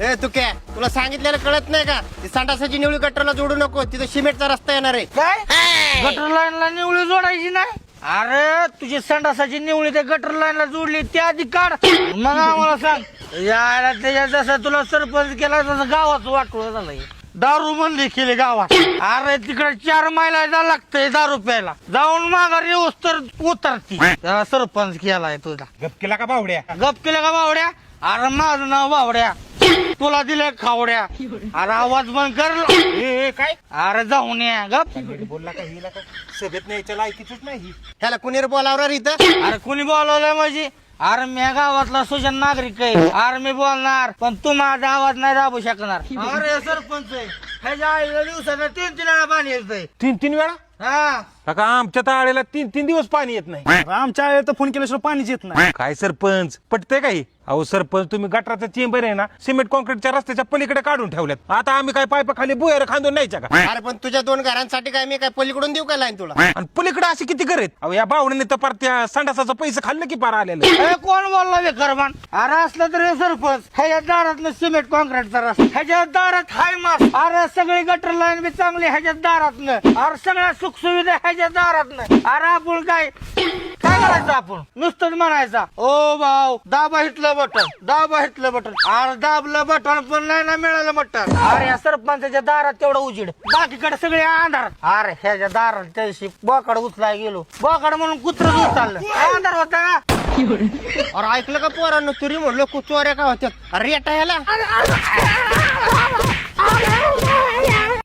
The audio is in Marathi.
ए तू काय तुला सांगितलेलं कळत नाही का? ती संडासाची निवळी गटरला जोडू नको, तिथं सिमेंटचा रस्ता येणार आहे. काय गटर लाईनला निवळी जोडायची नाही? अरे तुझी संडासाची निवळी त्या गटर लाईनला जोडली त्या आधी काढ, मग आम्हाला सांग. यायला त्याच्या जसं तुला सरपंच केला तसं गावाचं वाटलं झालंय. दारू बंदी केली गावात. अरे तिकडे 4 मैला जायला लागतंय दारू प्यायला. जाऊन माघारी येऊस तर उतरती. त्याला सरपंच केलाय तुझा. गप केला का बावड्या? गप केलं का बावड्या? अरे माझं नाव बावड्या, तुला दिले खावड्या. अरे आवाज बंद कर. ए काय अरे जाऊन या गप. बोलला का हिला का सभेत न्यायच्या लायकीच नाही. ह्याला कुणी बोलावणार इथं? अरे कुणी बोलवलंय म्हणजे? अरे मी गावातला सुजन नागरिक आहे. अरे मी बोलणार, पण तू माझा आवाज नाही दाबू शकणार. अरे सरपंच आहे, ह्याच्या आईला दिवसाला 3 वेळा पाणी येतंय. 3 वेळा? हा का आमच्या ताळेला 3 दिवस पाणी येत नाही. आमच्या आईला तर फोन केल्याशिवाय पाणीच येत नाही. काय सरपंच पटतंय काही? अहो सरपंच, तुम्ही गटराचा चेंबर आहे ना सिमेंट कॉन्क्रीटच्या रस्त्याच्या पलीकडे काढून ठेवल्यात. आता आम्ही काय पाईप खाली बुयर खांदून न्यायच्या का? अरे पण तुझ्या 2 घरांसाठी काय मी काय पलीकडून देऊ का लाईन तुला? आणि पलीकडे अशी किती घर आहेत? अहो या बावड्याने तर पार त्या संडासाचं पैसे खाल्लं की पार आलेलं. ए, कोण बोलला बेकारमान? अरे असलं तर हे सरपंच ह्याच्या दारात सिमेंट कॉन्क्रीटचा रस्ता, ह्याच्या दारात हाय मास. अरे सगळी गटर लाईन बी चांगली ह्याच्या दारात. अरे सगळ्या सुखसुविधा ह्याच्या दारात. अरे आपण काय करायचं? आपण नुसतंच म्हणायचा ओ भाऊ दाबा हिटलं बटन, दाबा हिटलं बटन. अरे दाबलं बटन पण नाही ना मिळालं बटन. अरे या सरपंचाच्या दारात तेवढं उजीड, बाकीकडे सगळे अंधार. अरे ह्याच्या दारात त्याशी बोकाड उचलाय गेलो, बोकाड म्हणून कुत्र उचललं, अंधार होता का? अरे ऐकलं का पोरांनो? तुरी म्हणलो चोऱ्या का होत्यात? अरे येटा ह्याला